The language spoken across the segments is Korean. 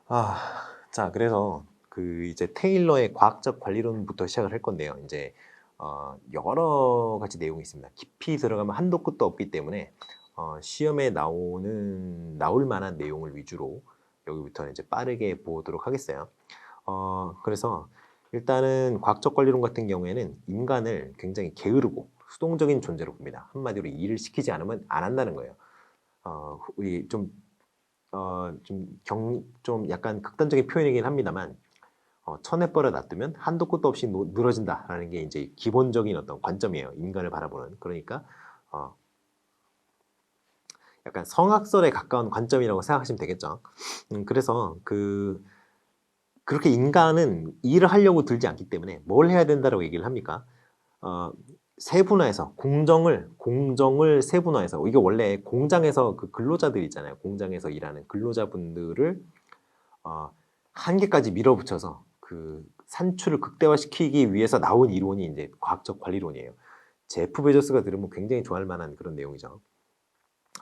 아, 자, 그래서 그 이제 테일러의 과학적 관리론부터 시작을 할 건데요. 이제 여러 가지 내용이 있습니다. 깊이 들어가면 한도 끝도 없기 때문에 시험에 나올 만한 내용을 위주로 여기부터 이제 빠르게 보도록 하겠어요. 그래서 일단은 과학적 관리론 같은 경우에는 인간을 굉장히 게으르고 수동적인 존재로 봅니다. 한마디로 일을 시키지 않으면 안 한다는 거예요. 우리 좀 약간 극단적인 표현이긴 합니다만, 천에 벌에 놔두면 한도 끝도 없이 늘어진다라는 게 이제 기본적인 어떤 관점이에요. 인간을 바라보는. 그러니까, 어, 약간 성악설에 가까운 관점이라고 생각하시면 되겠죠. 그래서 그렇게 인간은 일을 하려고 들지 않기 때문에 뭘 해야 된다라고 얘기를 합니까? 어, 세분화해서 공정을 세분화해서 이게 원래 공장에서 그 근로자들 있잖아요. 공장에서 일하는 근로자분들을 어, 한계까지 밀어붙여서 그 산출을 극대화시키기 위해서 나온 이론이 이제 과학적 관리론이에요. 제프 베조스가 들으면 굉장히 좋아할 만한 그런 내용이죠.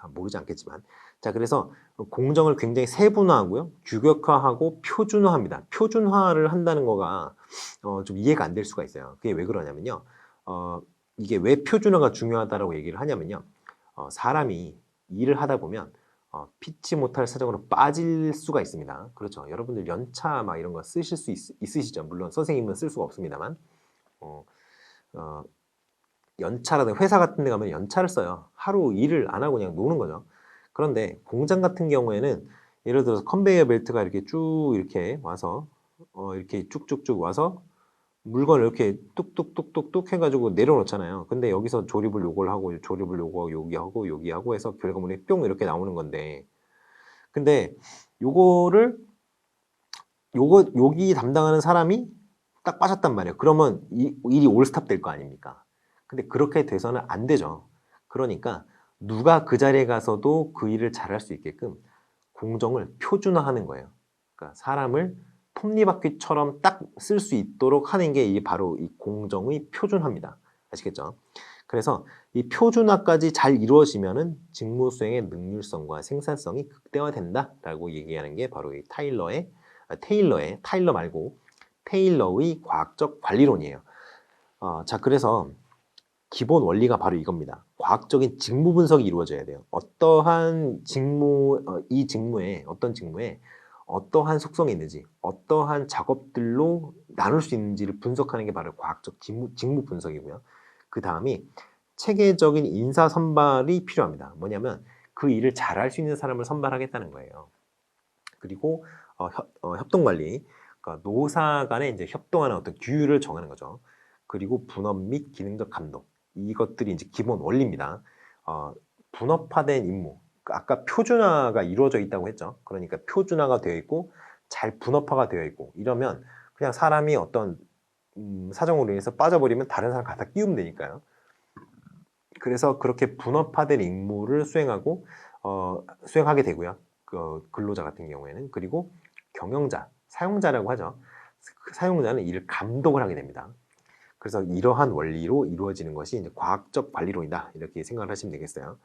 모르지 않겠지만. 자, 그래서 공정을 굉장히 세분화하고요. 규격화하고 표준화합니다. 표준화를 한다는 거가 좀 이해가 안 될 수가 있어요. 그게 왜 그러냐면요. 어, 이게 왜 표준화가 중요하다라고 얘기를 하냐면요. 사람이 일을 하다 보면 피치 못할 사정으로 빠질 수가 있습니다. 그렇죠. 여러분들 연차 막 이런 거 쓰실 수 있으시죠. 물론 선생님은 쓸 수가 없습니다만. 어, 어, 연차라든가 회사 같은 데 가면 연차를 써요. 하루 일을 안 하고 그냥 노는 거죠. 그런데 공장 같은 경우에는 예를 들어서 컨베이어 벨트가 이렇게 쭉 이렇게 와서 이렇게 쭉쭉쭉 와서 물건을 이렇게 뚝뚝뚝뚝뚝 해가지고 내려놓잖아요. 근데 여기서 조립을 요걸 하고 조립을 요거 여기 하고 해서 결과물이 뿅 이렇게 나오는 건데, 근데 요거를 여기 담당하는 사람이 딱 빠졌단 말이에요. 그러면 일이 올스탑 될 거 아닙니까? 근데 그렇게 돼서는 안 되죠. 그러니까 누가 그 자리에 가서도 그 일을 잘할 수 있게끔 공정을 표준화하는 거예요. 그러니까 사람을 톱니바퀴처럼 딱 쓸 수 있도록 하는 게 이게 바로 이 공정의 표준화입니다. 아시겠죠? 그래서 이 표준화까지 잘 이루어지면은 직무 수행의 능률성과 생산성이 극대화된다라고 얘기하는 게 바로 이 타일러 말고 테일러의 과학적 관리론이에요. 자, 그래서 기본 원리가 바로 이겁니다. 과학적인 직무 분석이 이루어져야 돼요. 어떠한 직무, 이 직무에, 어떤 직무에 어떠한 속성이 있는지, 어떠한 작업들로 나눌 수 있는지를 분석하는 게 바로 과학적 직무 분석이고요. 그 다음이 체계적인 인사 선발이 필요합니다. 뭐냐면 그 일을 잘할 수 있는 사람을 선발하겠다는 거예요. 그리고 협동관리, 그러니까 노사 간에 이제 협동하는 어떤 규율을 정하는 거죠. 그리고 분업 및 기능적 감독, 이것들이 이제 기본 원리입니다. 분업화된 임무, 아까 표준화가 이루어져 있다고 했죠. 그러니까 표준화가 되어 있고 잘 분업화가 되어 있고 이러면 그냥 사람이 어떤 사정으로 인해서 빠져버리면 다른 사람 갖다 끼우면 되니까요. 그래서 그렇게 분업화된 임무를 수행하게 되고요. 그 근로자 같은 경우에는. 그리고 경영자, 사용자라고 하죠. 그 사용자는 이를 감독을 하게 됩니다. 그래서 이러한 원리로 이루어지는 것이 이제 과학적 관리론이다. 이렇게 생각을 하시면 되겠어요.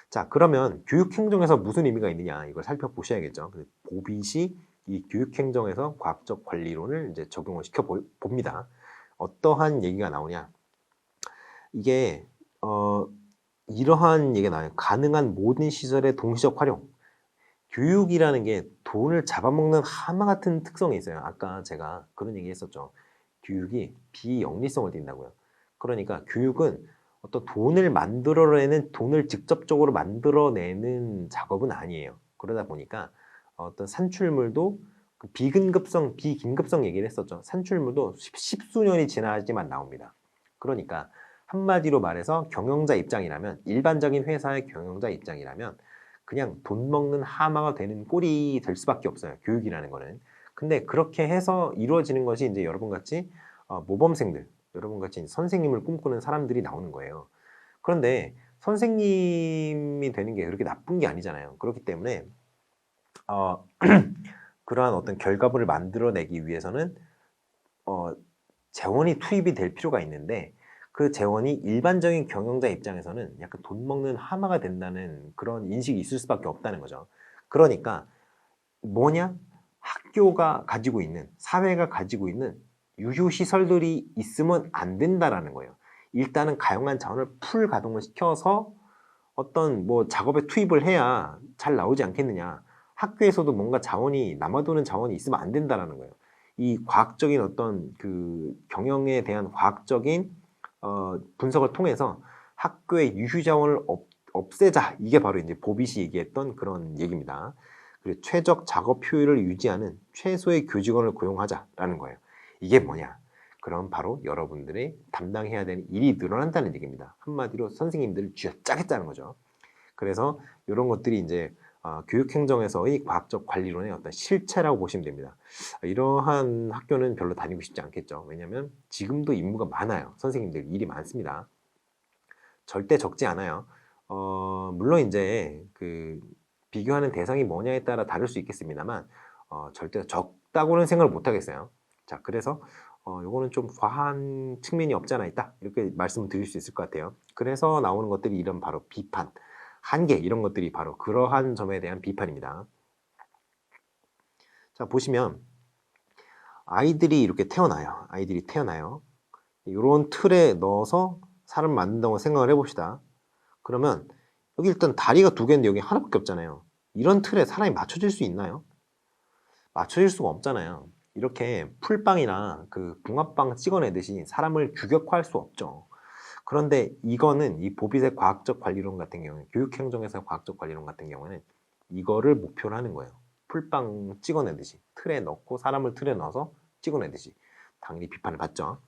자, 그러면 교육행정에서 무슨 의미가 있느냐, 이걸 살펴보셔야겠죠. 보빗이 이 교육행정에서 과학적 관리론을 이제 적용을 시켜 봅니다. 어떠한 얘기가 나오냐. 이게 이러한 얘기가 나와요. 가능한 모든 시설의 동시적 활용. 교육이라는 게 돈을 잡아먹는 하마 같은 특성이 있어요. 아까 제가 그런 얘기 했었죠. 교육이 비영리성을 띈다고요. 그러니까 교육은 어떤 돈을 직접적으로 만들어내는 작업은 아니에요. 그러다 보니까 어떤 산출물도 그 비긴급성 얘기를 했었죠. 산출물도 십수년이 지나야지만 나옵니다. 그러니까 한마디로 말해서 경영자 입장이라면, 일반적인 회사의 경영자 입장이라면 그냥 돈 먹는 하마가 되는 꼴이 될 수밖에 없어요. 교육이라는 거는. 근데 그렇게 해서 이루어지는 것이 이제 여러분같이 모범생들, 여러분같이 선생님을 꿈꾸는 사람들이 나오는 거예요. 그런데 선생님이 되는 게 그렇게 나쁜 게 아니잖아요. 그렇기 때문에 어, 그러한 어떤 결과물을 만들어내기 위해서는 재원이 투입이 될 필요가 있는데, 그 재원이 일반적인 경영자 입장에서는 약간 돈 먹는 하마가 된다는 그런 인식이 있을 수밖에 없다는 거죠. 그러니까 뭐냐? 학교가 가지고 있는, 사회가 가지고 있는 유휴 시설들이 있으면 안 된다라는 거예요. 일단은 가용한 자원을 풀 가동을 시켜서 어떤 뭐 작업에 투입을 해야 잘 나오지 않겠느냐. 학교에서도 뭔가 자원이 남아도는 자원이 있으면 안 된다라는 거예요. 이 과학적인 어떤 그 경영에 대한 과학적인 분석을 통해서 학교의 유휴 자원을 없애자. 이게 바로 이제 보빗이 얘기했던 그런 얘기입니다. 그리고 최적 작업 효율을 유지하는 최소의 교직원을 고용하자라는 거예요. 이게 뭐냐? 그럼 바로 여러분들이 담당해야 되는 일이 늘어난다는 얘기입니다. 한마디로 선생님들을 쥐어짜겠다는 거죠. 그래서 이런 것들이 이제 교육행정에서의 과학적 관리론의 어떤 실체라고 보시면 됩니다. 이러한 학교는 별로 다니고 싶지 않겠죠. 왜냐하면 지금도 임무가 많아요. 선생님들 일이 많습니다. 절대 적지 않아요. 물론 이제 그 비교하는 대상이 뭐냐에 따라 다를 수 있겠습니다만 절대 적다고는 생각을 못 하겠어요. 자, 그래서 요거는 좀 과한 측면이 없지 않아 있다. 이렇게 말씀을 드릴 수 있을 것 같아요. 그래서 나오는 것들이 이런 바로 비판, 한계 이런 것들이 바로 그러한 점에 대한 비판입니다. 자, 보시면 아이들이 이렇게 태어나요. 아이들이 태어나요. 이런 틀에 넣어서 사람 만든다고 생각을 해봅시다. 그러면 여기 일단 다리가 두 개인데 여기 하나밖에 없잖아요. 이런 틀에 사람이 맞춰질 수 있나요? 맞춰질 수가 없잖아요. 이렇게 풀빵이나 그 붕어빵 찍어내듯이 사람을 규격화할 수 없죠. 그런데 이거는 이 보빗의 과학적 관리론 같은 경우는 교육행정에서의 과학적 관리론 같은 경우는 이거를 목표로 하는 거예요. 풀빵 찍어내듯이 틀에 넣고 사람을 틀에 넣어서 찍어내듯이 당연히 비판을 받죠.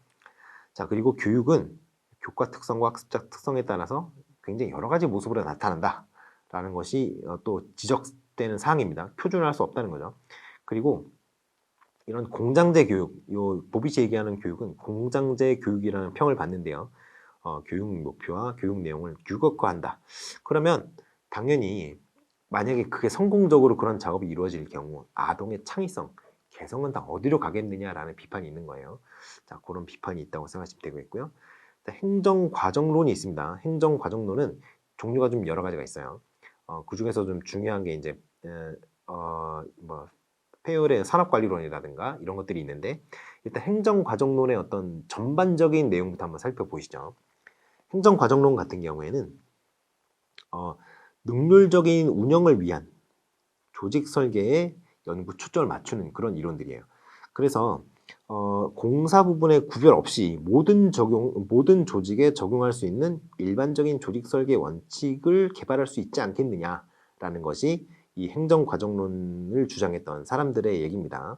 자, 그리고 교육은 교과 특성과 학습자 특성에 따라서 굉장히 여러 가지 모습으로 나타난다 라는 것이 또 지적되는 사항입니다. 표준화할 수 없다는 거죠. 그리고 이런 공장제 교육, 요 보빗이 얘기하는 교육은 공장제 교육이라는 평을 받는데요. 교육 목표와 교육 내용을 규격화한다. 그러면 당연히 만약에 그게 성공적으로 그런 작업이 이루어질 경우 아동의 창의성, 개성은 다 어디로 가겠느냐라는 비판이 있는 거예요. 자, 그런 비판이 있다고 생각하시면 되겠고요. 행정과정론이 있습니다. 행정과정론은 종류가 좀 여러 가지가 있어요. 그 중에서 좀 중요한 게 이제 페열의 산업관리론이라든가 이런 것들이 있는데 일단 행정과정론의 어떤 전반적인 내용부터 한번 살펴보시죠. 행정과정론 같은 경우에는 능률적인 운영을 위한 조직 설계에 연구 초점을 맞추는 그런 이론들이에요. 그래서 공사 부분에 구별 없이 모든 조직에 적용할 수 있는 일반적인 조직 설계 원칙을 개발할 수 있지 않겠느냐라는 것이 이 행정과정론을 주장했던 사람들의 얘기입니다.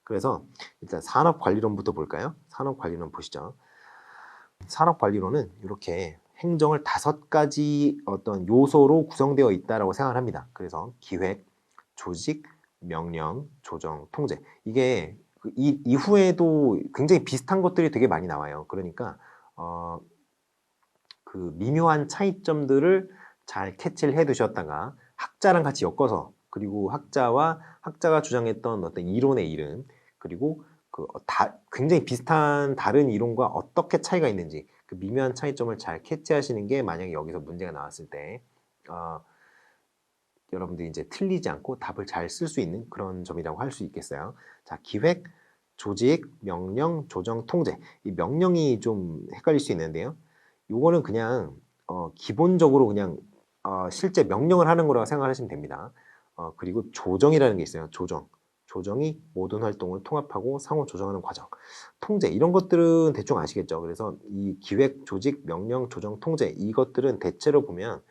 그래서 일단 산업관리론부터 볼까요? 산업관리론 보시죠. 산업관리론은 이렇게 행정을 5가지 어떤 요소로 구성되어 있다라고 생각을 합니다. 그래서 기획, 조직, 명령, 조정, 통제. 이게 이후에도 굉장히 비슷한 것들이 되게 많이 나와요. 그러니까 그 미묘한 차이점들을 잘 캐치를 해 두셨다가 학자랑 같이 엮어서 그리고 학자가 주장했던 어떤 이론의 이름 그리고 굉장히 비슷한 다른 이론과 어떻게 차이가 있는지 그 미묘한 차이점을 잘 캐치하시는 게 만약에 여기서 문제가 나왔을 때 여러분들이 이제 틀리지 않고 답을 잘 쓸 수 있는 그런 점이라고 할 수 있겠어요. 자, 기획, 조직, 명령, 조정, 통제. 이 명령이 좀 헷갈릴 수 있는데요. 요거는 그냥 기본적으로 그냥 실제 명령을 하는 거라고 생각하시면 됩니다. 그리고 조정이라는 게 있어요. 조정이 모든 활동을 통합하고 상호 조정하는 과정. 통제 이런 것들은 대충 아시겠죠. 그래서 이 기획, 조직, 명령, 조정, 통제 이것들은 대체로 보면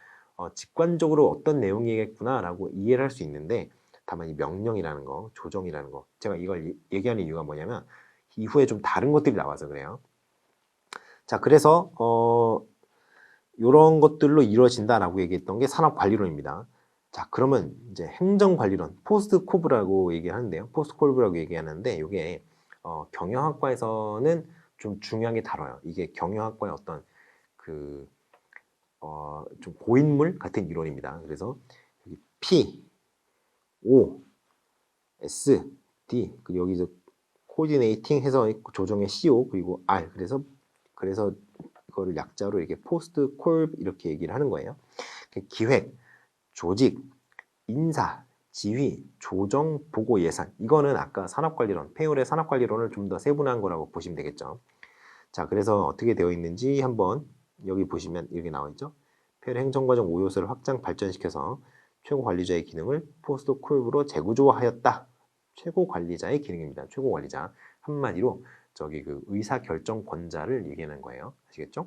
직관적으로 어떤 내용이겠구나라고 이해를 할 수 있는데 다만 이 명령이라는 거, 조정이라는 거 제가 이걸 얘기하는 이유가 뭐냐면 이후에 좀 다른 것들이 나와서 그래요. 자, 그래서 이런 것들로 이루어진다라고 얘기했던 게 산업관리론입니다. 자, 그러면 이제 행정관리론, 포스트코브라고 얘기하는데요. 포스트코브라고 얘기하는데 이게 경영학과에서는 좀 중요하게 다뤄요. 이게 경영학과의 어떤 좀 고인물 같은 이론입니다. 그래서 여기 P, O, S, D 그리고 여기서 코디네이팅 해서 조정의 CO 그리고 R 그래서 이거를 약자로 이렇게 포스트 콜 이렇게 얘기를 하는 거예요. 기획, 조직, 인사, 지휘, 조정, 보고, 예산. 이거는 아까 산업관리론, 페이올의 산업관리론을 좀 더 세분화한 거라고 보시면 되겠죠. 자, 그래서 어떻게 되어 있는지 한번 여기 보시면 이렇게 나와 있죠. 페이올 행정과정 5요소를 확장 발전시켜서 최고 관리자의 기능을 포스트 콜브로 재구조화하였다. 최고 관리자의 기능입니다. 최고 관리자. 한마디로 저기 그 의사결정권자를 얘기하는 거예요. 아시겠죠?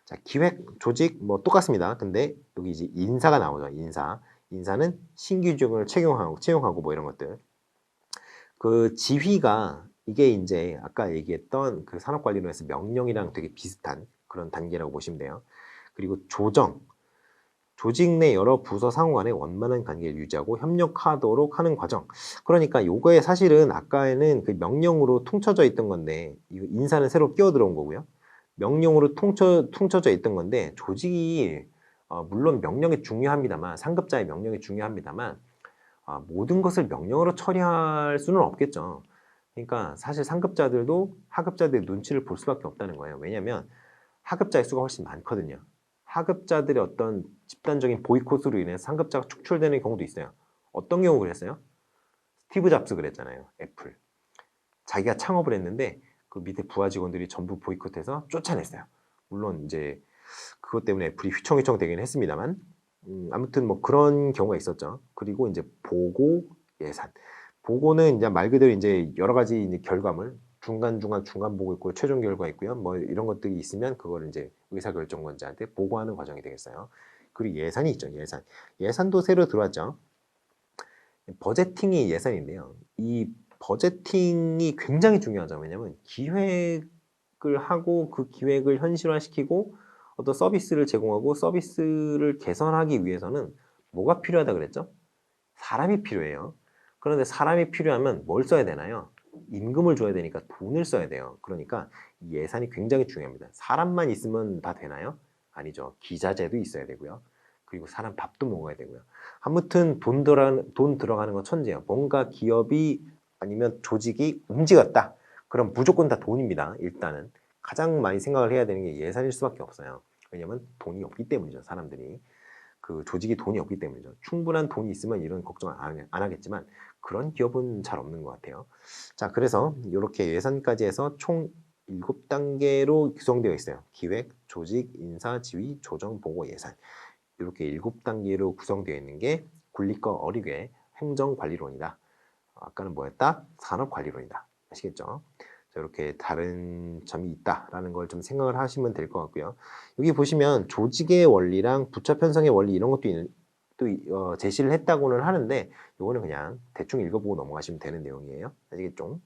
자, 기획, 조직 뭐 똑같습니다. 근데 여기 이제 인사가 나오죠. 인사는 신규 직원을 채용하고 뭐 이런 것들. 그 지휘가 이게 이제 아까 얘기했던 그 산업관리론에서 명령이랑 되게 비슷한 그런 단계라고 보시면 돼요. 그리고 조직 내 여러 부서 상호 간의 원만한 관계를 유지하고 협력하도록 하는 과정. 그러니까 요거에 사실은 아까에는 그 명령으로 통쳐져 있던 건데 인사는 새로 끼어 들어온 거고요. 명령으로 통쳐져 있던 건데 조직이 물론 명령이 중요합니다만 상급자의 명령이 중요합니다만 모든 것을 명령으로 처리할 수는 없겠죠. 그러니까 사실 상급자들도 하급자들의 눈치를 볼 수밖에 없다는 거예요. 왜냐하면 하급자의 수가 훨씬 많거든요. 하급자들의 어떤 집단적인 보이콧으로 인해서 상급자가 축출되는 경우도 있어요. 어떤 경우 그랬어요? 스티브 잡스 그랬잖아요. 애플. 자기가 창업을 했는데 그 밑에 부하 직원들이 전부 보이콧해서 쫓아냈어요. 물론 이제 그것 때문에 애플이 휘청휘청 되긴 했습니다만 아무튼 뭐 그런 경우가 있었죠. 그리고 이제 보고 예산. 보고는 이제 말 그대로 이제 여러 가지 이제 결과물 중간 보고 있고 최종 결과 있고요. 뭐 이런 것들이 있으면 그걸 이제 의사결정권자한테 보고하는 과정이 되겠어요. 그리고 예산이 있죠. 예산도 새로 들어왔죠. 버제팅이 예산인데요. 이 버제팅이 굉장히 중요하죠. 왜냐하면 기획을 하고 그 기획을 현실화시키고 어떤 서비스를 제공하고 서비스를 개선하기 위해서는 뭐가 필요하다 그랬죠? 사람이 필요해요. 그런데 사람이 필요하면 뭘 써야 되나요? 임금을 줘야 되니까 돈을 써야 돼요. 그러니까 예산이 굉장히 중요합니다. 사람만 있으면 다 되나요? 아니죠. 기자재도 있어야 되고요. 그리고 사람 밥도 먹어야 되고요. 아무튼 돈 들어가는 건 천재예요. 뭔가 기업이 아니면 조직이 움직였다. 그럼 무조건 다 돈입니다. 일단은 가장 많이 생각을 해야 되는 게 예산일 수밖에 없어요. 왜냐면 돈이 없기 때문이죠. 사람들이. 그 조직이 돈이 없기 때문이죠. 충분한 돈이 있으면 이런 걱정 안 하겠지만 그런 기업은 잘 없는 것 같아요. 자, 그래서 이렇게 예산까지 해서 총 7단계로 구성되어 있어요. 기획, 조직, 인사, 지휘, 조정, 보고, 예산. 이렇게 7단계로 구성되어 있는 게 굴리꺼 어리괴 행정관리론이다. 아까는 뭐였다? 산업관리론이다. 아시겠죠? 자, 이렇게 다른 점이 있다라는 걸 좀 생각을 하시면 될 것 같고요. 여기 보시면 조직의 원리랑 부처 편성의 원리 이런 것도 또 제시를 했다고는 하는데 이거는 그냥 대충 읽어보고 넘어가시면 되는 내용이에요. 아시겠죠?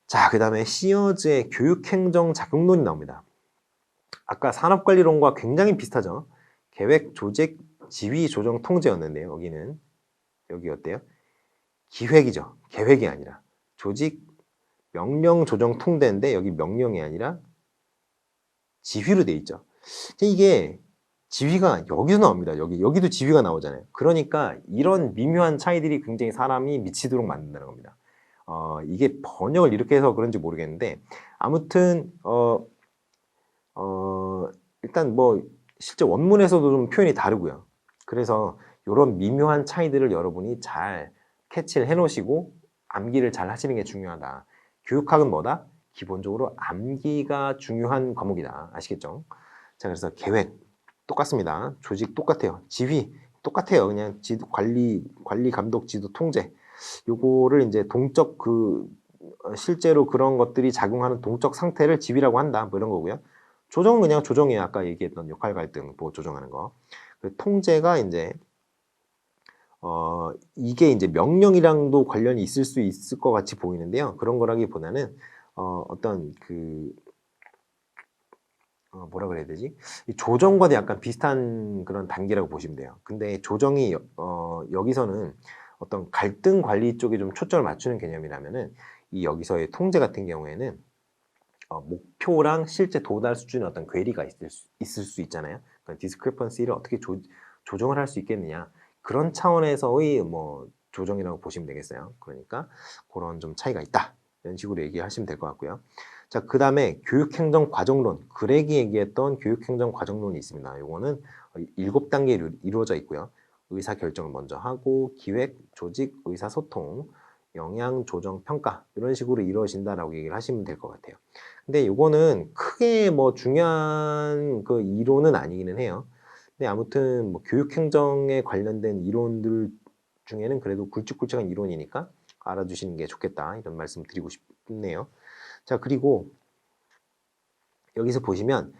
자, 그 다음에 시어즈의 교육행정 작용론이 나옵니다. 아까 산업관리론과 굉장히 비슷하죠. 계획, 조직, 지휘, 조정, 통제였는데요. 여기 어때요? 기획이죠. 계획이 아니라 조직, 명령, 조정, 통제인데 여기 명령이 아니라 지휘로 돼 있죠. 이게 지휘가 여기서 나옵니다. 여기도 지휘가 나오잖아요. 그러니까 이런 미묘한 차이들이 굉장히 사람이 미치도록 만든다는 겁니다. 이게 번역을 이렇게 해서 그런지 모르겠는데 아무튼 일단 뭐 실제 원문에서도 좀 표현이 다르고요. 그래서 이런 미묘한 차이들을 여러분이 잘 캐치를 해놓으시고 암기를 잘 하시는 게 중요하다. 교육학은 뭐다? 기본적으로 암기가 중요한 과목이다. 아시겠죠? 자, 그래서 계획 똑같습니다. 조직 똑같아요. 지휘 똑같아요. 그냥 지도 관리 감독 지도 통제. 요거를 이제 동적 실제로 그런 것들이 작용하는 동적 상태를 지휘라고 한다. 뭐 이런 거고요. 조정은 그냥 조정이에요. 아까 얘기했던 역할 갈등 뭐 조정하는 거. 통제가 이제 이게 이제 명령이랑도 관련이 있을 수 있을 것 같이 보이는데요. 그런 거라기보다는 어떤 뭐라 그래야 되지? 이 조정과도 약간 비슷한 그런 단계라고 보시면 돼요. 근데 조정이 여기서는 어떤 갈등 관리 쪽에 좀 초점을 맞추는 개념이라면은 이 여기서의 통제 같은 경우에는 목표랑 실제 도달 수준의 어떤 괴리가 있을 수 있잖아요. 그러니까 디스크리펀시를 어떻게 조정을 할 수 있겠느냐. 그런 차원에서의 뭐 조정이라고 보시면 되겠어요. 그러니까 그런 좀 차이가 있다. 이런 식으로 얘기하시면 될 것 같고요. 자, 그 다음에 교육행정과정론. 그렉이 얘기했던 교육행정과정론이 있습니다. 이거는 7단계로 이루어져 있고요. 의사결정을 먼저 하고 기획, 조직, 의사소통, 영향, 조정, 평가 이런 식으로 이루어진다라고 얘기를 하시면 될 것 같아요. 근데 요거는 크게 뭐 중요한 그 이론은 아니기는 해요. 근데 아무튼 뭐 교육행정에 관련된 이론들 중에는 그래도 굵직굵직한 이론이니까 알아두시는 게 좋겠다 이런 말씀 드리고 싶네요. 자, 그리고 여기서 보시면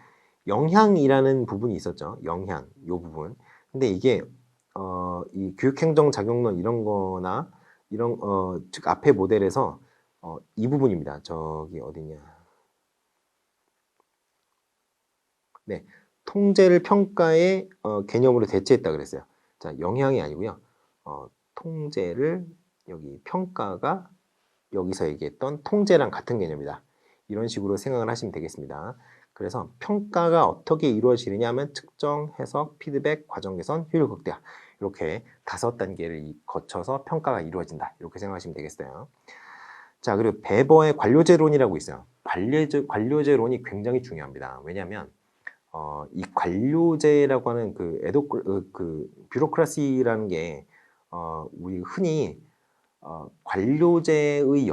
영향이라는 부분이 있었죠. 영향, 요 부분. 근데 이게 이 교육행정 작용론 이런 거나 이런 즉 앞에 모델에서 이 부분입니다. 저기 어디냐? 네, 통제를 평가의 개념으로 대체했다 그랬어요. 자, 영향이 아니고요. 통제를 여기 평가가 여기서 얘기했던 통제랑 같은 개념이다. 이런 식으로 생각을 하시면 되겠습니다. 그래서 평가가 어떻게 이루어지느냐 하면 측정, 해석, 피드백, 과정 개선, 효율 극대화 이렇게 5단계를 거쳐서 평가가 이루어진다. 이렇게 생각하시면 되겠어요. 자, 그리고 베버의 관료제론이라고 있어요. 관료제론이 굉장히 중요합니다. 왜냐하면 이 관료제라고 하는 그 뷰로크라시라는 게 우리 흔히 관료제의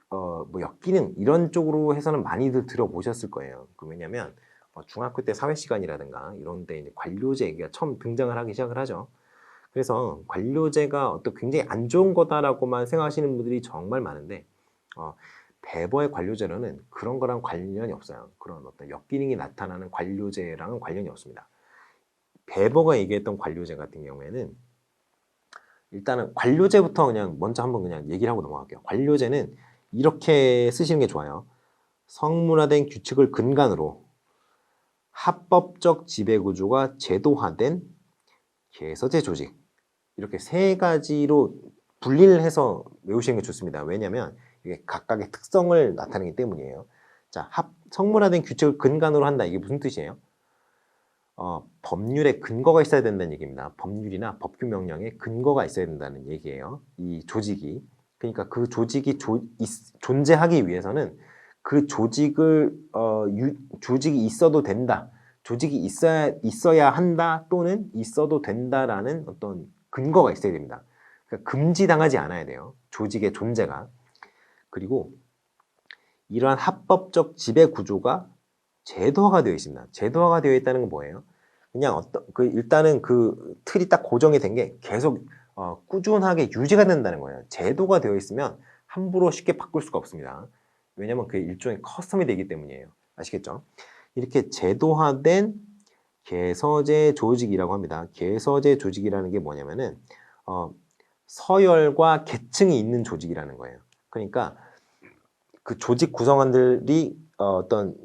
뭐 역기능 이런 쪽으로 해서는 많이들 들어보셨을 거예요. 왜냐하면 중학교 때 사회 시간이라든가 이런 데 이제 관료제 얘기가 처음 등장을 하기 시작을 하죠. 그래서 관료제가 어떤 굉장히 안 좋은 거다라고만 생각하시는 분들이 정말 많은데 베버의 관료제로는 그런 거랑 관련이 없어요. 그런 어떤 역기능이 나타나는 관료제랑은 관련이 없습니다. 베버가 얘기했던 관료제 같은 경우에는 일단은 관료제부터 그냥 먼저 한번 그냥 얘기를 하고 넘어갈게요. 관료제는 이렇게 쓰시는 게 좋아요. 성문화된 규칙을 근간으로 합법적 지배구조가 제도화된 개서제 조직 이렇게 3가지로 분리를 해서 외우시는 게 좋습니다. 왜냐하면 이게 각각의 특성을 나타내기 때문이에요. 자, 성문화된 규칙을 근간으로 한다. 이게 무슨 뜻이에요? 법률에 근거가 있어야 된다는 얘기입니다. 법률이나 법규 명령에 근거가 있어야 된다는 얘기예요. 이 조직이. 그러니까 그 조직이 존재하기 위해서는 그 조직이 있어도 된다. 조직이 있어야 한다 또는 있어도 된다라는 어떤 근거가 있어야 됩니다. 그러니까 금지당하지 않아야 돼요. 조직의 존재가. 그리고 이러한 합법적 지배 구조가 제도화가 되어 있습니다. 제도화가 되어 있다는 건 뭐예요? 그냥 일단은 그 틀이 딱 고정이 된 게 계속 꾸준하게 유지가 된다는 거예요. 제도가 되어 있으면 함부로 쉽게 바꿀 수가 없습니다. 왜냐하면 그게 일종의 커스텀이 되기 때문이에요. 아시겠죠? 이렇게 제도화된 개서제 조직이라고 합니다. 개서제 조직이라는 게 뭐냐면은 서열과 계층이 있는 조직이라는 거예요. 그러니까 그 조직 구성원들이 어떤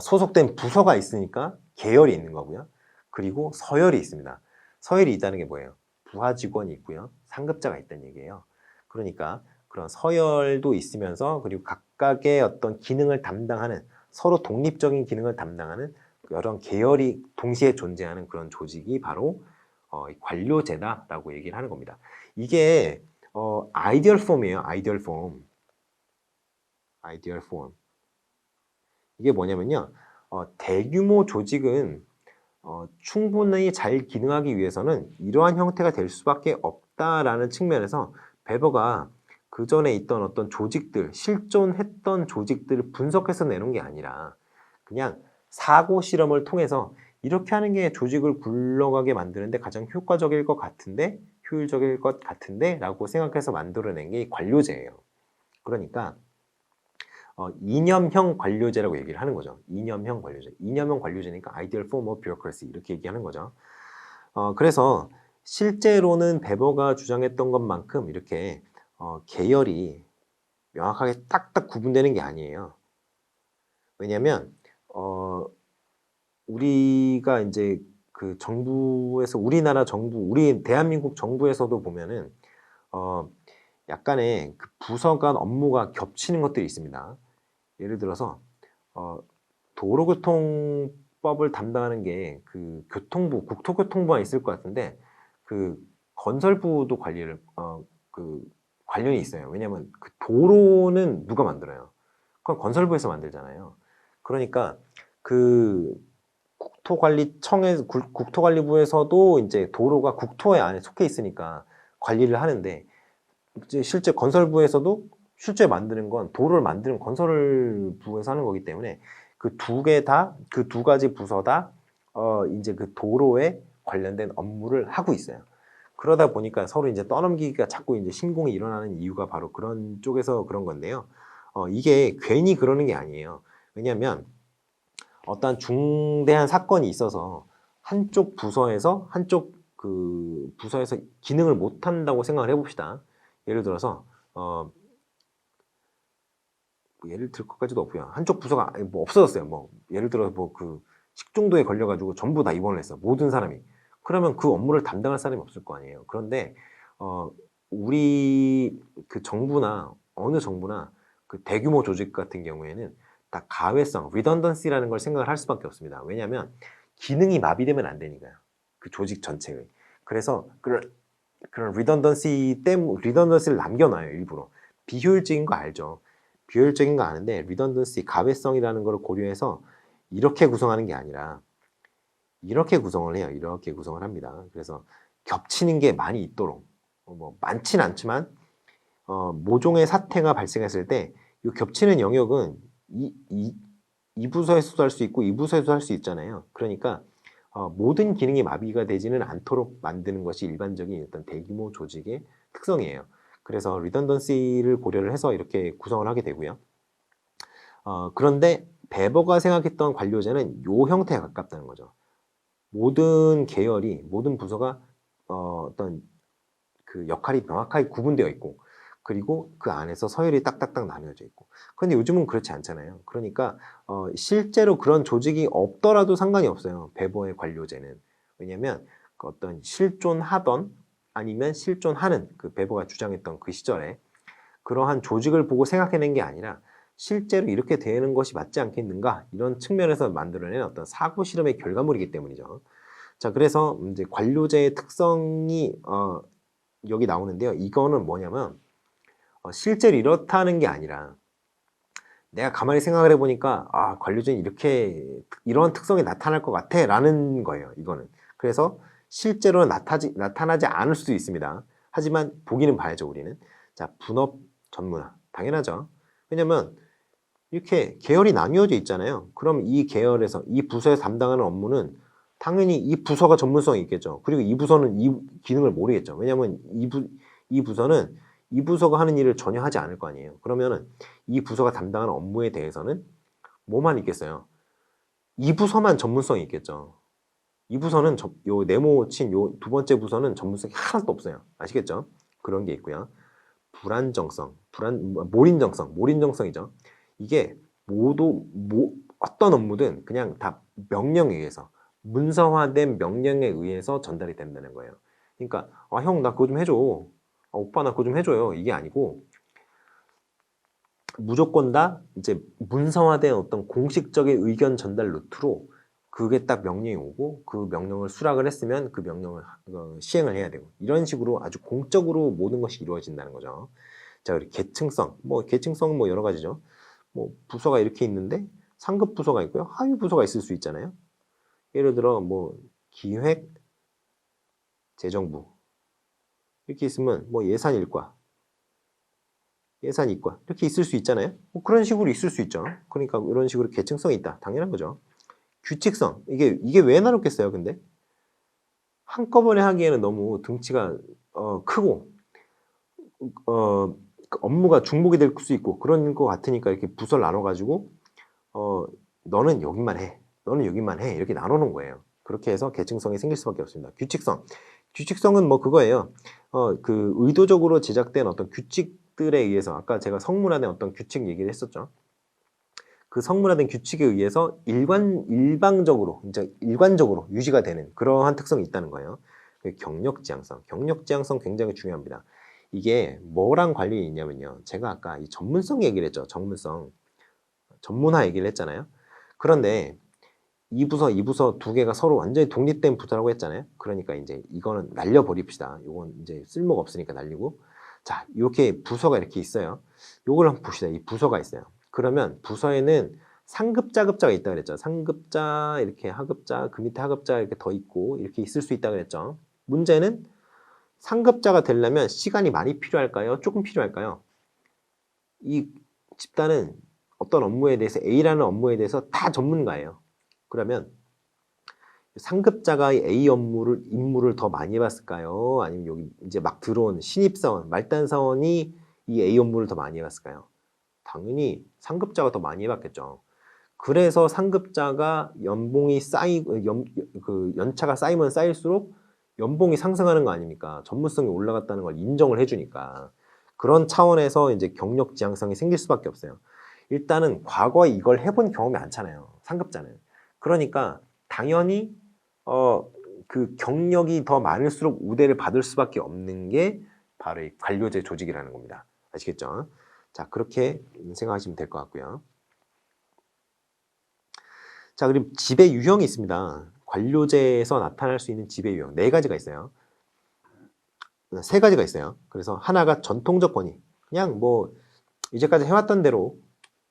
소속된 부서가 있으니까 계열이 있는 거고요. 그리고 서열이 있습니다. 서열이 있다는 게 뭐예요? 부하 직원이 있고요. 상급자가 있다는 얘기예요. 그러니까 그런 서열도 있으면서 그리고 각각의 어떤 기능을 담당하는 서로 독립적인 기능을 담당하는 여러 계열이 동시에 존재하는 그런 조직이 바로 관료제다라고 얘기를 하는 겁니다. 이게 아이디얼 폼이에요. 아이디얼 폼. 아이디얼 폼. 이게 뭐냐면요. 대규모 조직은 충분히 잘 기능하기 위해서는 이러한 형태가 될 수밖에 없다라는 측면에서 베버가 그 전에 있던 어떤 조직들, 실존했던 조직들을 분석해서 내놓은 게 아니라 그냥 사고 실험을 통해서 이렇게 하는 게 조직을 굴러가게 만드는데 가장 효과적일 것 같은데, 효율적일 것 같은데 라고 생각해서 만들어낸 게 관료제예요. 그러니까 이념형 관료제라고 얘기를 하는 거죠. 이념형 관료제. 이념형 관료제니까 Ideal Form of Bureaucracy 이렇게 얘기하는 거죠. 그래서 실제로는 베버가 주장했던 것만큼 이렇게 계열이 명확하게 딱딱 구분되는 게 아니에요. 왜냐하면 우리가 이제 그 정부에서 우리나라 정부, 우리 대한민국 정부에서도 보면은 약간의 그 부서 간 업무가 겹치는 것들이 있습니다. 예를 들어서 도로교통법을 담당하는 게 그 교통부, 국토교통부가 있을 것 같은데 그 건설부도 그 관련이 있어요. 왜냐하면 그 도로는 누가 만들어요? 그건 건설부에서 만들잖아요. 그러니까 그 국토관리부에서도 이제 도로가 국토의 안에 속해 있으니까 관리를 하는데 이제 실제 건설부에서도 실제 만드는 건 도로를 만드는 건설부에서 하는 거기 때문에 그 두 가지 부서 다 이제 그 도로에 관련된 업무를 하고 있어요. 그러다 보니까 서로 이제 떠넘기기가 자꾸 이제 신공이 일어나는 이유가 바로 그런 쪽에서 그런 건데요. 이게 괜히 그러는 게 아니에요. 왜냐하면 어떤 중대한 사건이 있어서 한쪽 부서에서 기능을 못 한다고 생각을 해봅시다. 예를 들어서 예를 들 것까지도 없고요. 한쪽 부서가 뭐 없어졌어요. 뭐 예를 들어 뭐 그 식중독에 걸려가지고 전부 다 입원을 했어. 모든 사람이. 그러면 그 업무를 담당할 사람이 없을 거 아니에요. 그런데 우리 그 정부나 어느 정부나 그 대규모 조직 같은 경우에는 다 가외성, redundancy라는 걸 생각을 할 수밖에 없습니다. 왜냐하면 기능이 마비되면 안 되니까요. 그 조직 전체의. 그래서 그런 redundancy를 남겨놔요, 일부러. 비효율적인 거 알죠? 비효율적인 거 아는데 redundancy, 가외성이라는 걸 고려해서 이렇게 구성하는 게 아니라 이렇게 구성을 해요. 이렇게 구성을 합니다. 그래서 겹치는 게 많이 있도록 뭐 많진 않지만 모종의 사태가 발생했을 때 이 겹치는 영역은 이 부서에서도 할 수 있고 이 부서에서도 할 수 있잖아요. 그러니까 모든 기능이 마비가 되지는 않도록 만드는 것이 일반적인 어떤 대규모 조직의 특성이에요. 그래서 리던던시를 고려를 해서 이렇게 구성을 하게 되고요. 그런데 베버가 생각했던 관료제는 요 형태에 가깝다는 거죠. 모든 계열이, 모든 부서가 어떤 그 역할이 명확하게 구분되어 있고, 그리고 그 안에서 서열이 딱딱딱 나뉘어져 있고. 그런데 요즘은 그렇지 않잖아요. 그러니까 실제로 그런 조직이 없더라도 상관이 없어요. 베버의 관료제는. 왜냐하면 그 어떤 실존하던 아니면 실존하는 그 베버가 주장했던 그 시절에 그러한 조직을 보고 생각해낸 게 아니라 실제로 이렇게 되는 것이 맞지 않겠는가 이런 측면에서 만들어낸 어떤 사고 실험의 결과물이기 때문이죠. 자, 그래서 이제 관료제의 특성이 여기 나오는데요. 이거는 뭐냐면 실제로 이렇다는 게 아니라 내가 가만히 생각을 해보니까 관료제는 이런 특성이 나타날 것 같아 라는 거예요. 이거는. 그래서 실제로는 나타나지 않을 수도 있습니다. 하지만 보기는 봐야죠, 우리는. 자, 분업 전문화. 당연하죠. 왜냐면 이렇게 계열이 나뉘어져 있잖아요. 그럼 이 계열에서, 이 부서에서 담당하는 업무는 당연히 이 부서가 전문성이 있겠죠. 그리고 이 부서는 이 기능을 모르겠죠. 왜냐면 이 부서는 이 부서가 하는 일을 전혀 하지 않을 거 아니에요. 그러면은 이 부서가 담당하는 업무에 대해서는 뭐만 있겠어요? 이 부서만 전문성이 있겠죠. 이 부서는 요 네모친 요 두 번째 부서는 전문성이 하나도 없어요. 아시겠죠? 그런 게 있고요. 몰인정성이죠. 이게 어떤 업무든 그냥 다 명령에 의해서 문서화된 명령에 의해서 전달이 된다는 거예요. 그러니까 형 나 그거 좀 해줘. 오빠 나 그거 좀 해줘요. 이게 아니고 무조건 다 이제 문서화된 어떤 공식적인 의견 전달 루트로 그게 딱 명령이 오고 그 명령을 수락을 했으면 그 명령을 시행을 해야 되고 이런 식으로 아주 공적으로 모든 것이 이루어진다는 거죠. 자, 그리고 계층성은 뭐 여러 가지죠. 뭐 부서가 이렇게 있는데 상급 부서가 있고요. 하위 부서가 있을 수 있잖아요. 예를 들어 뭐 기획, 재정부 이렇게 있으면 뭐 예산일과, 예산이과 이렇게 있을 수 있잖아요. 뭐 그런 식으로 있을 수 있죠. 그러니까 이런 식으로 계층성이 있다. 당연한 거죠. 규칙성 이게 왜 나눴겠어요? 근데 한꺼번에 하기에는 너무 등치가 크고 업무가 중복이 될 수 있고 그런 것 같으니까 이렇게 부서를 나눠가지고 너는 여기만 해, 너는 여기만 해 이렇게 나누는 거예요. 그렇게 해서 계층성이 생길 수밖에 없습니다. 규칙성은 뭐 그거예요. 그 의도적으로 제작된 어떤 규칙들에 의해서 아까 제가 성문화된 어떤 규칙 얘기를 했었죠. 그 성문화된 규칙에 의해서 일반적으로 유지가 되는 그러한 특성이 있다는 거예요. 경력지향성 굉장히 중요합니다. 이게 뭐랑 관련이 있냐면요. 제가 아까 이 전문성 얘기를 했죠. 전문화 얘기를 했잖아요. 그런데 이 부서 두 개가 서로 완전히 독립된 부서라고 했잖아요. 그러니까 이제 이거는 날려버립시다. 이건 이제 쓸모가 없으니까 날리고. 자, 이렇게 부서가 이렇게 있어요. 요걸 한번 봅시다. 이 부서가 있어요. 그러면 부서에는 상급자급자가 있다 그랬죠. 상급자, 이렇게 하급자, 그 밑에 하급자 이렇게 더 있고 이렇게 있을 수 있다 그랬죠. 문제는 상급자가 되려면 시간이 많이 필요할까요? 조금 필요할까요? 이 집단은 어떤 업무에 대해서 A라는 업무에 대해서 다 전문가예요. 그러면 상급자가 A 임무를 더 많이 해봤을까요? 아니면 여기 이제 막 들어온 신입사원, 말단사원이 이 A 업무를 더 많이 해봤을까요? 당연히 상급자가 더 많이 해봤겠죠. 그래서 상급자가 연봉이 연차가 쌓이면 쌓일수록 연봉이 상승하는 거 아닙니까? 전문성이 올라갔다는 걸 인정을 해주니까. 그런 차원에서 이제 경력 지향성이 생길 수밖에 없어요. 일단은 과거에 이걸 해본 경험이 많잖아요. 상급자는. 그러니까 당연히 그 경력이 더 많을수록 우대를 받을 수밖에 없는 게 바로 이 관료제 조직이라는 겁니다. 아시겠죠? 자, 그렇게 생각하시면 될 것 같고요. 자, 그리고 지배 유형이 있습니다. 관료제에서 나타날 수 있는 지배 유형 4가지가 있어요. 3가지가 있어요. 그래서 하나가 전통적 권위. 그냥 뭐 이제까지 해왔던 대로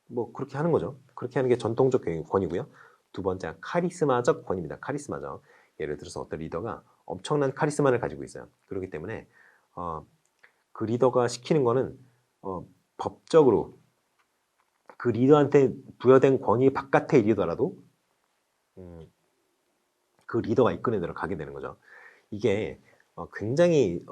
뭐 그렇게 하는 거죠. 그렇게 하는 게 전통적 권위고요. 두 번째가 카리스마적 권위입니다. 카리스마적. 예를 들어서 어떤 리더가 엄청난 카리스마를 가지고 있어요. 그렇기 때문에 그 리더가 시키는 거는 법적으로 그 리더한테 부여된 권위 바깥의 일이더라도 그 리더가 이끄는 대로 가게 되는 거죠. 이게 굉장히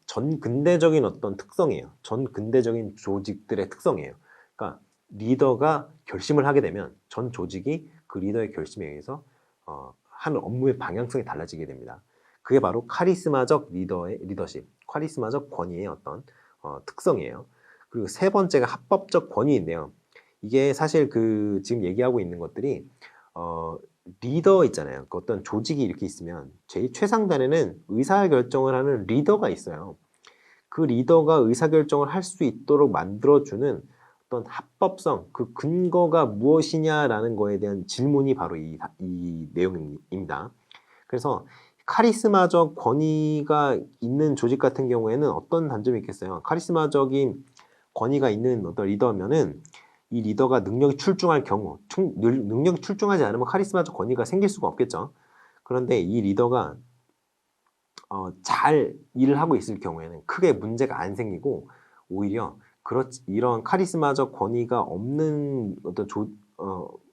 전근대적인 어떤 특성이에요. 전근대적인 조직들의 특성이에요. 그러니까 리더가 결심을 하게 되면 전 조직이 그 리더의 결심에 의해서 하는 업무의 방향성이 달라지게 됩니다. 그게 바로 카리스마적 리더십, 카리스마적 권위의 어떤 특성이에요. 그리고 세 번째가 합법적 권위인데요. 이게 사실 그 지금 얘기하고 있는 것들이 리더 있잖아요. 그 어떤 조직이 이렇게 있으면 제일 최상단에는 의사결정을 하는 리더가 있어요. 그 리더가 의사결정을 할 수 있도록 만들어주는 어떤 합법성, 그 근거가 무엇이냐라는 거에 대한 질문이 바로 이 내용입니다. 그래서 카리스마적 권위가 있는 조직 같은 경우에는 어떤 단점이 있겠어요? 카리스마적인 권위가 있는 어떤 리더면은 이 리더가 능력이 출중할 경우, 능력이 출중하지 않으면 카리스마적 권위가 생길 수가 없겠죠. 그런데 이 리더가 잘 일을 하고 있을 경우에는 크게 문제가 안 생기고 오히려 이런 카리스마적 권위가 없는 어떤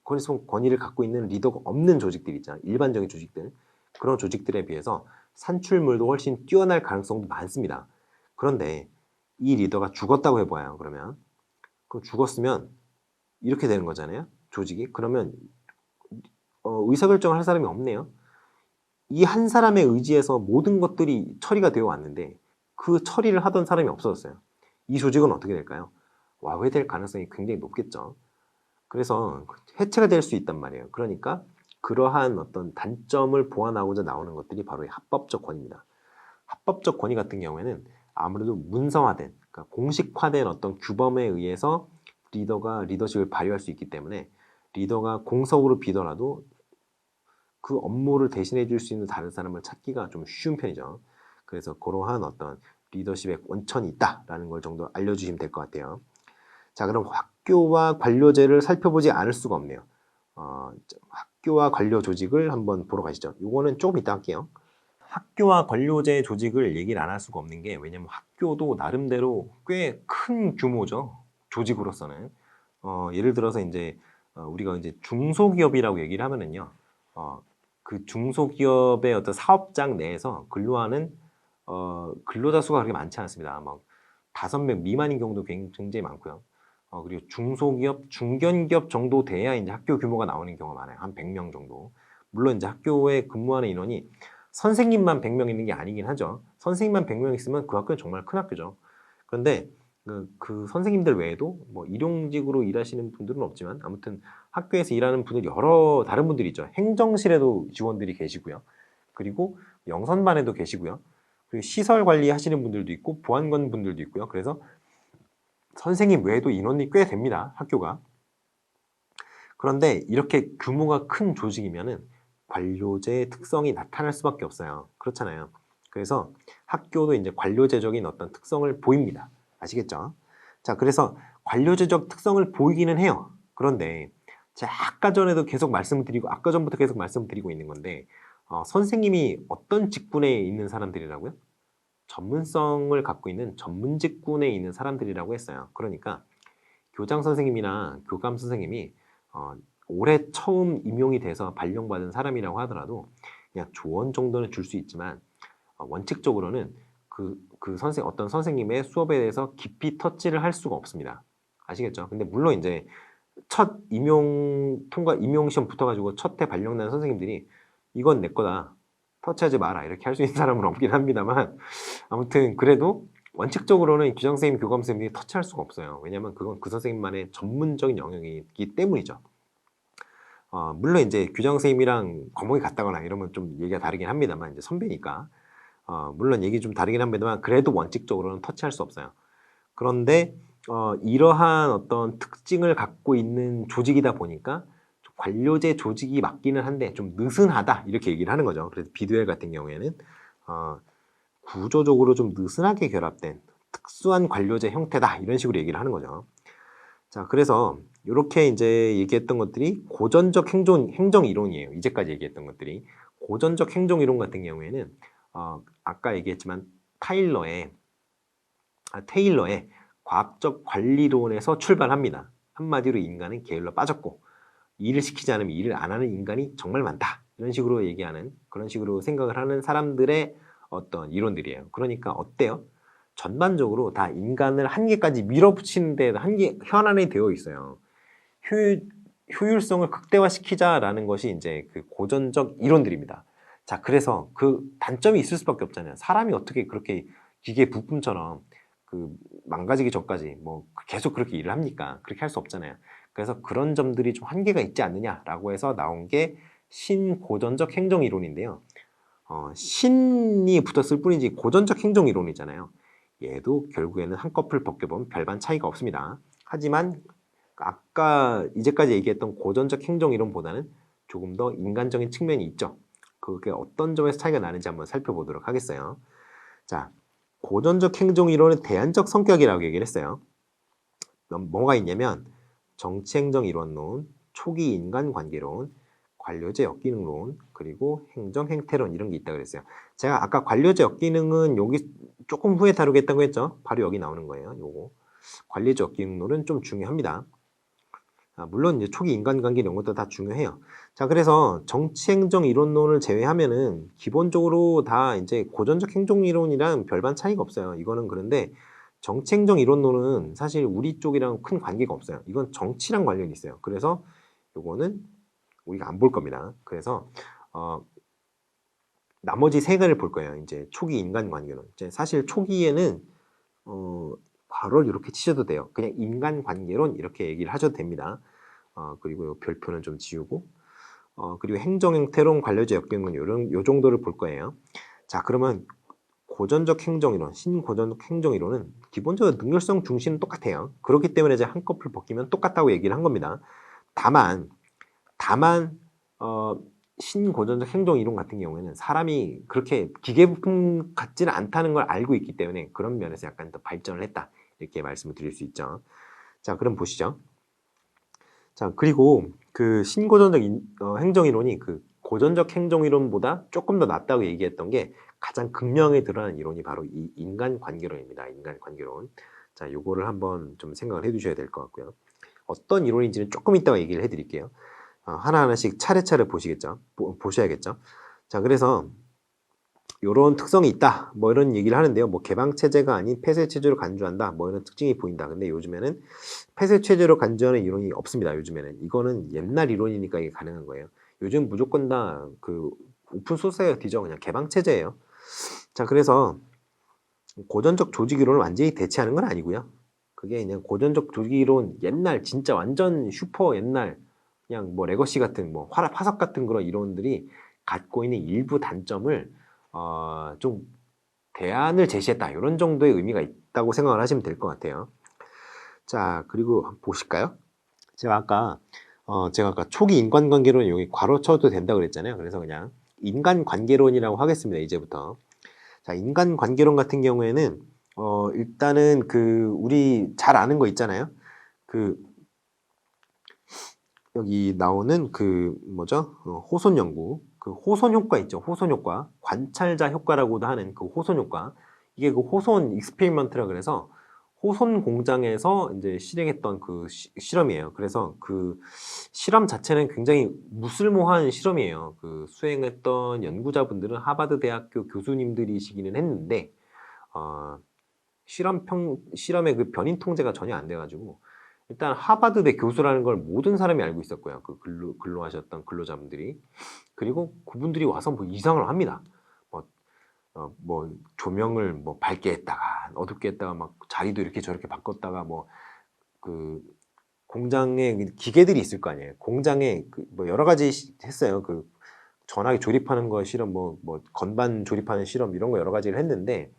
카리스마 권위를 갖고 있는 리더가 없는 조직들 있잖아요. 일반적인 조직들. 그런 조직들에 비해서 산출물도 훨씬 뛰어날 가능성도 많습니다. 그런데 이 리더가 죽었다고 해봐요. 그러면 죽었으면 이렇게 되는 거잖아요. 조직이. 그러면 의사결정을 할 사람이 없네요. 이 한 사람의 의지에서 모든 것들이 처리가 되어 왔는데 그 처리를 하던 사람이 없어졌어요. 이 조직은 어떻게 될까요? 와해될 가능성이 굉장히 높겠죠. 그래서 해체가 될 수 있단 말이에요. 그러니까 그러한 어떤 단점을 보완하고자 나오는 것들이 바로 합법적 권위입니다. 합법적 권위 같은 경우에는 아무래도 문서화된, 그러니까 공식화된 어떤 규범에 의해서 리더가 리더십을 발휘할 수 있기 때문에 리더가 공석으로 비더라도 그 업무를 대신해 줄 수 있는 다른 사람을 찾기가 좀 쉬운 편이죠. 그래서 그러한 어떤 리더십의 원천이 있다라는 걸 정도 알려주시면 될 것 같아요. 자, 그럼 학교와 관료제를 살펴보지 않을 수가 없네요. 학교와 관료 조직을 한번 보러 가시죠. 이거는 조금 이따 할게요. 학교와 관료제 조직을 얘기를 안 할 수가 없는 게 왜냐면 학교도 나름대로 꽤 큰 규모죠. 조직으로서는. 예를 들어서 이제 우리가 이제 중소기업이라고 얘기를 하면은요. 그 중소기업의 어떤 사업장 내에서 근로하는 근로자 수가 그렇게 많지 않습니다. 막 5명 미만인 경우도 굉장히 많고요. 그리고 중소기업, 중견기업 정도 돼야 이제 학교 규모가 나오는 경우가 많아요. 한 100명 정도. 물론 이제 학교에 근무하는 인원이 선생님만 100명 있는 게 아니긴 하죠. 선생님만 100명 있으면 그 학교는 정말 큰 학교죠. 그런데 그 선생님들 외에도 뭐 일용직으로 일하시는 분들은 없지만 아무튼 학교에서 일하는 분들 여러 다른 분들이 있죠. 행정실에도 직원들이 계시고요. 그리고 영선반에도 계시고요. 그리고 시설 관리하시는 분들도 있고 보안관 분들도 있고요. 그래서 선생님 외에도 인원이 꽤 됩니다. 학교가. 그런데 이렇게 규모가 큰 조직이면은 관료제의 특성이 나타날 수밖에 없어요. 그렇잖아요. 그래서 학교도 이제 관료제적인 어떤 특성을 보입니다. 아시겠죠? 자, 그래서 관료제적 특성을 보이기는 해요. 그런데 제가 아까 전부터 계속 말씀드리고 있는 건데 선생님이 어떤 직군에 있는 사람들이라고요? 전문성을 갖고 있는 전문 직군에 있는 사람들이라고 했어요. 그러니까 교장 선생님이나 교감 선생님이 올해 처음 임용이 돼서 발령받은 사람이라고 하더라도 그냥 조언 정도는 줄 수 있지만 원칙적으로는 어떤 선생님의 수업에 대해서 깊이 터치를 할 수가 없습니다. 아시겠죠? 근데 물론 이제 첫 임용 시험 붙어가지고 첫 해 발령난 선생님들이 이건 내 거다. 터치하지 마라. 이렇게 할 수 있는 사람은 없긴 합니다만 아무튼 그래도 원칙적으로는 교장 선생님, 교감 선생님이 터치할 수가 없어요. 왜냐하면 그건 그 선생님만의 전문적인 영역이기 때문이죠. 물론 이제 교장 선생님이랑 거목이 같다거나 이러면 좀 얘기가 다르긴 합니다만 이제 선배니까 물론 얘기 좀 다르긴 합니다만 그래도 원칙적으로는 터치할 수 없어요. 그런데 이러한 어떤 특징을 갖고 있는 조직이다 보니까 관료제 조직이 맞기는 한데 좀 느슨하다 이렇게 얘기를 하는 거죠. 그래서 비두엘 같은 경우에는 구조적으로 좀 느슨하게 결합된 특수한 관료제 형태다 이런 식으로 얘기를 하는 거죠. 자, 그래서 이렇게 이제 얘기했던 것들이 고전적 행정 이론이에요. 이제까지 얘기했던 것들이 고전적 행정 이론 같은 경우에는 아까 얘기했지만 테일러의 과학적 관리론에서 출발합니다. 한마디로 인간은 게을러 빠졌고 일을 시키지 않으면 일을 안 하는 인간이 정말 많다. 이런 식으로 얘기하는 그런 식으로 생각을 하는 사람들의 어떤 이론들이에요. 그러니까 어때요? 전반적으로 다 인간을 한계까지 밀어붙이는 데 현안이 되어 있어요. 효율성을 극대화시키자라는 것이 이제 그 고전적 이론들입니다. 자, 그래서 그 단점이 있을 수밖에 없잖아요. 사람이 어떻게 그렇게 기계 부품처럼 그 망가지기 전까지 뭐 계속 그렇게 일을 합니까? 그렇게 할 수 없잖아요. 그래서 그런 점들이 좀 한계가 있지 않느냐라고 해서 나온 게 신고전적 행정 이론인데요. 신이 붙었을 뿐이지 고전적 행정 이론이잖아요. 얘도 결국에는 한꺼풀 벗겨보면 별반 차이가 없습니다. 하지만 아까 이제까지 얘기했던 고전적 행정 이론보다는 조금 더 인간적인 측면이 있죠. 그게 어떤 점에서 차이가 나는지 한번 살펴보도록 하겠어요. 자, 고전적 행정 이론은 대안적 성격이라고 얘기를 했어요. 뭐가 있냐면 정치행정 이론론, 초기 인간관계론, 관료제 역기능론, 그리고 행정행태론 이런 게 있다고 그랬어요. 제가 아까 관료제 역기능은 여기 조금 후에 다루겠다고 했죠. 바로 여기 나오는 거예요. 요거 관료제 역기능론은 좀 중요합니다. 물론 이제 초기 인간관계 이런 것도 다 중요해요. 자, 그래서 정치행정 이론론을 제외하면은 기본적으로 다 이제 고전적 행정 이론이랑 별반 차이가 없어요. 이거는 그런데 정치행정 이론론은 사실 우리 쪽이랑 큰 관계가 없어요. 이건 정치랑 관련이 있어요. 그래서 요거는 우리가 안 볼 겁니다. 그래서 나머지 세 개를 볼 거예요. 이제 초기 인간관계론. 이제 사실 초기에는 바로 이렇게 치셔도 돼요. 그냥 인간관계론 이렇게 얘기를 하셔도 됩니다. 그리고 요 별표는 좀 지우고 그리고 행정행태론, 관료제 역경론 요 정도를 볼 거예요. 자, 그러면 고전적 행정이론, 신고전적 행정이론은 기본적으로 능률성 중심은 똑같아요. 그렇기 때문에 이제 한꺼풀 벗기면 똑같다고 얘기를 한 겁니다. 다만 신고전적 행정이론 같은 경우에는 사람이 그렇게 기계 부품 같지는 않다는 걸 알고 있기 때문에 그런 면에서 약간 더 발전을 했다. 이렇게 말씀을 드릴 수 있죠. 자, 그럼 보시죠. 자, 그리고 그 신고전적 행정이론이 그 고전적 행정이론보다 조금 더 낫다고 얘기했던 게 가장 극명하게 드러난 이론이 바로 이 인간관계론입니다. 인간관계론. 자, 요거를 한번 좀 생각을 해두셔야 될 것 같고요. 어떤 이론인지는 조금 이따가 얘기를 해드릴게요. 하나하나씩 차례차례 보셔야겠죠. 자, 그래서 이런 특성이 있다. 뭐 이런 얘기를 하는데요. 뭐 개방체제가 아닌 폐쇄체제로 간주한다. 뭐 이런 특징이 보인다. 근데 요즘에는 폐쇄체제로 간주하는 이론이 없습니다. 요즘에는. 이거는 옛날 이론이니까 이게 가능한 거예요. 요즘 무조건 다 그 오픈 소사이어티죠. 그냥 개방체제예요. 자, 그래서 고전적 조직 이론을 완전히 대체하는 건 아니고요. 그게 그냥 고전적 조직 이론 옛날 진짜 완전 슈퍼 옛날 그냥 뭐 레거시 같은 뭐 화석 같은 그런 이론들이 갖고 있는 일부 단점을 좀 대안을 제시했다 이런 정도의 의미가 있다고 생각을 하시면 될 것 같아요. 자, 그리고 한번 보실까요? 제가 아까 초기 인간관계론 여기 괄호 쳐도 된다고 그랬잖아요. 그래서 그냥 인간관계론이라고 하겠습니다. 이제부터. 자, 인간관계론 같은 경우에는 일단은 그 우리 잘 아는 거 있잖아요. 그 여기 나오는 그 뭐죠? 호손 연구, 그 호손 효과 있죠? 호손 효과, 관찰자 효과라고도 하는 그 호손 효과. 이게 그 호손 익스페리먼트라 그래서 호손 공장에서 이제 실행했던 그 실험이에요. 그래서 그 실험 자체는 굉장히 무쓸모한 실험이에요. 그 수행했던 연구자분들은 하버드 대학교 교수님들이시기는 했는데 실험의 그 변인 통제가 전혀 안 돼가지고 일단 하버드대 교수라는 걸 모든 사람이 알고 있었고요. 그 근로하셨던 근로자분들이. 그리고 그분들이 와서 뭐 이상을 합니다. 뭐 조명을 뭐 밝게 했다가 어둡게 했다가 막 자리도 이렇게 저렇게 바꿨다가 뭐 그 공장에 기계들이 있을 거 아니에요. 공장에 뭐 여러 가지 했어요. 그 전화기 조립하는 거 실험, 뭐 건반 조립하는 실험 이런 거 여러 가지를 했는데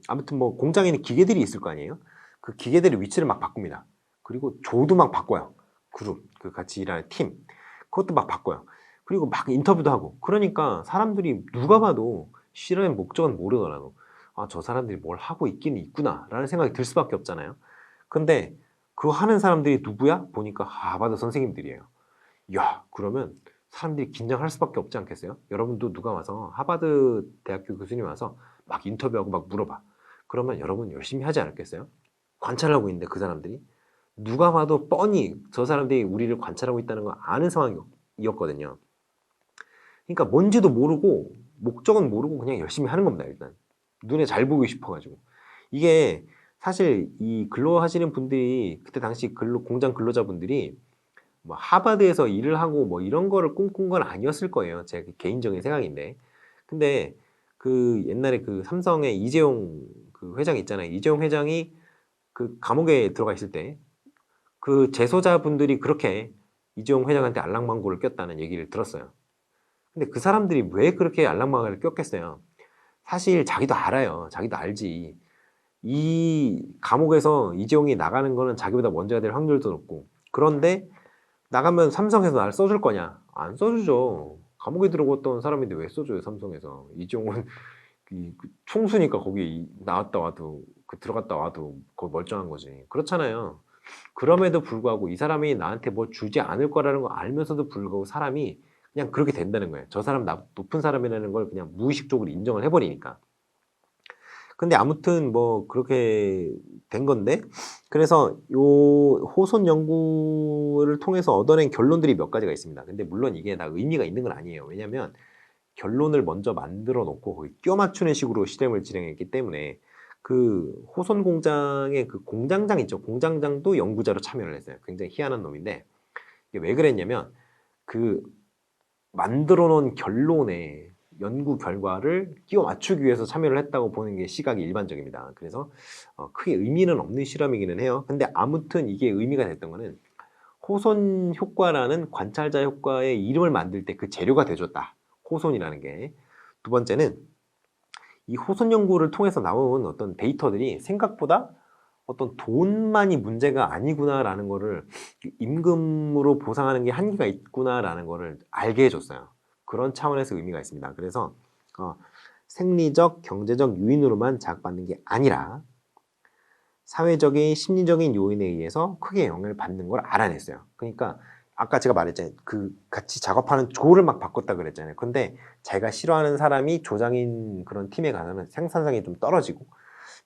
아무튼 뭐 공장에는 기계들이 있을 거 아니에요. 그 기계들의 위치를 막 바꿉니다. 그리고 조도 막 바꿔요. 그룹, 그 같이 일하는 팀. 그것도 막 바꿔요. 그리고 막 인터뷰도 하고. 그러니까 사람들이 누가 봐도 실험의 목적은 모르더라도 저 사람들이 뭘 하고 있긴 있구나 라는 생각이 들 수밖에 없잖아요. 근데 그거 하는 사람들이 누구야? 보니까 하버드 선생님들이에요. 야, 그러면 사람들이 긴장할 수밖에 없지 않겠어요? 여러분도 누가 와서 하버드 대학교 교수님 와서 막 인터뷰하고 막 물어봐. 그러면 여러분 열심히 하지 않았겠어요? 관찰하고 있는데 그 사람들이 누가 봐도 뻔히 저 사람들이 우리를 관찰하고 있다는 걸 아는 상황이었거든요. 그러니까 뭔지도 모르고 목적은 모르고 그냥 열심히 하는 겁니다. 일단 눈에 잘 보이고 싶어가지고 이게 사실 이 근로하시는 분들이 그때 당시 공장 근로자분들이 뭐 하버드에서 일을 하고 뭐 이런 거를 꿈꾼 건 아니었을 거예요. 제 개인적인 생각인데. 근데 그 옛날에 그 삼성의 이재용 그 회장 있잖아요. 이재용 회장이 그 감옥에 들어가 있을 때 그 재소자분들이 그렇게 이재용 회장한테 알랑망고를 꼈다는 얘기를 들었어요. 근데 그 사람들이 왜 그렇게 알랑망고를 꼈겠어요? 사실 자기도 알아요. 자기도 알지. 이 감옥에서 이재용이 나가는 거는 자기보다 먼저 해야 될 확률도 높고. 그런데 나가면 삼성에서 나를 써줄 거냐? 안 써주죠. 감옥에 들어갔던 사람인데 왜 써줘요, 삼성에서. 이종은 그 총수니까 거기 나왔다 와도, 들어갔다 와도 거기 멀쩡한 거지. 그렇잖아요. 그럼에도 불구하고 이 사람이 나한테 뭐 주지 않을 거라는 거 알면서도 불구하고 사람이 그냥 그렇게 된다는 거예요. 저 사람 높은 사람이라는 걸 그냥 무의식적으로 인정을 해버리니까. 근데 아무튼 뭐 그렇게 된 건데 그래서 요 호손 연구를 통해서 얻어낸 결론들이 몇 가지가 있습니다. 근데 물론 이게 다 의미가 있는 건 아니에요. 왜냐면 결론을 먼저 만들어 놓고 거기 끼워 맞추는 식으로 실험을 진행했기 때문에 그 호손 공장의 그 공장장 있죠. 공장장도 연구자로 참여를 했어요. 굉장히 희한한 놈인데 이게 왜 그랬냐면 그 만들어 놓은 결론에 연구 결과를 끼워 맞추기 위해서 참여를 했다고 보는 게 시각이 일반적입니다. 그래서 크게 의미는 없는 실험이기는 해요. 근데 아무튼 이게 의미가 됐던 거는 호손 효과라는 관찰자 효과의 이름을 만들 때 그 재료가 돼줬다. 호손이라는 게. 두 번째는 이 호손 연구를 통해서 나온 어떤 데이터들이 생각보다 어떤 돈만이 문제가 아니구나라는 거를 임금으로 보상하는 게 한계가 있구나라는 거를 알게 해줬어요. 그런 차원에서 의미가 있습니다. 그래서 생리적, 경제적 요인으로만 자극받는 게 아니라 사회적인, 심리적인 요인에 의해서 크게 영향을 받는 걸 알아냈어요. 그러니까 아까 제가 말했잖아요. 그 같이 작업하는 조를 막 바꿨다 그랬잖아요. 근데 제가 싫어하는 사람이 조장인 그런 팀에 가서는 생산성이 좀 떨어지고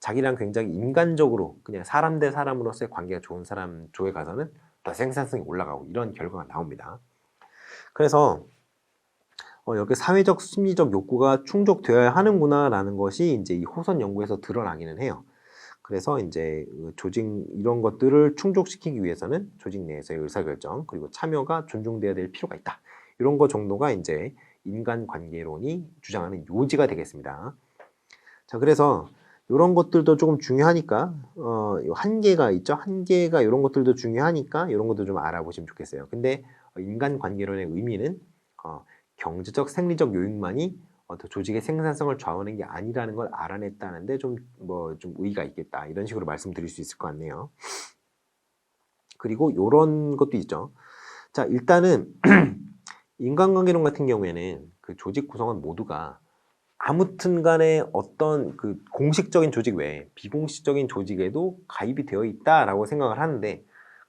자기랑 굉장히 인간적으로 그냥 사람 대 사람으로서의 관계가 좋은 사람 조에 가서는 더 생산성이 올라가고 이런 결과가 나옵니다. 그래서 여기 사회적 심리적 욕구가 충족되어야 하는구나라는 것이 이제 이 호선 연구에서 드러나기는 해요. 그래서 이제 조직 이런 것들을 충족시키기 위해서는 조직 내에서의 의사결정 그리고 참여가 존중돼야 될 필요가 있다. 이런 거 정도가 이제 인간관계론이 주장하는 요지가 되겠습니다. 자, 그래서 이런 것들도 조금 중요하니까 한계가 있죠. 한계가 이런 것들도 중요하니까 이런 것도 좀 알아보시면 좋겠어요. 근데 인간관계론의 의미는 경제적, 생리적 요인만이 어떤 조직의 생산성을 좌우하는 게 아니라는 걸 알아냈다는데 좀 의의가 있겠다. 이런 식으로 말씀드릴 수 있을 것 같네요. 그리고 이런 것도 있죠. 자, 일단은 인간관계론 같은 경우에는 그 조직 구성원 모두가 아무튼 간에 어떤 그 공식적인 조직 외에 비공식적인 조직에도 가입이 되어 있다라고 생각을 하는데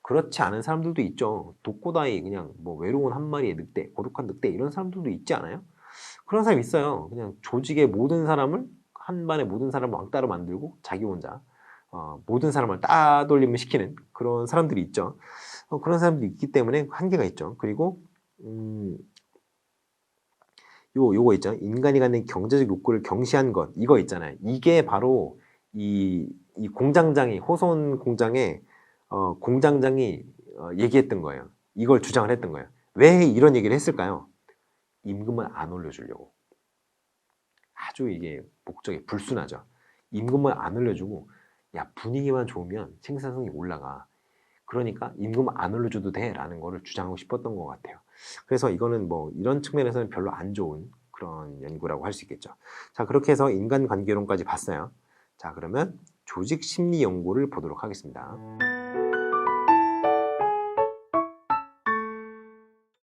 그렇지 않은 사람들도 있죠. 독고다이 그냥 뭐 외로운 한 마리의 늑대, 고독한 늑대 이런 사람들도 있지 않아요? 그런 사람 있어요. 그냥 조직의 모든 사람을 한 반에 모든 사람을 왕따로 만들고 자기 혼자 모든 사람을 따돌림을 시키는 그런 사람들이 있죠. 그런 사람들이 있기 때문에 한계가 있죠. 그리고 요거 있죠. 인간이 갖는 경제적 욕구를 경시한 것 이거 있잖아요. 이게 바로 이 공장장이 호손 공장의 공장장이 얘기했던 거예요. 이걸 주장을 했던 거예요. 왜 이런 얘기를 했을까요? 임금을 안 올려주려고. 아주 이게 목적이 불순하죠. 임금을 안 올려주고 야 분위기만 좋으면 생산성이 올라가. 그러니까 임금 안 올려줘도 돼라는 거를 주장하고 싶었던 것 같아요. 그래서 이거는 뭐 이런 측면에서는 별로 안 좋은 그런 연구라고 할 수 있겠죠. 자 그렇게 해서 인간관계론까지 봤어요. 자 그러면 조직 심리 연구를 보도록 하겠습니다.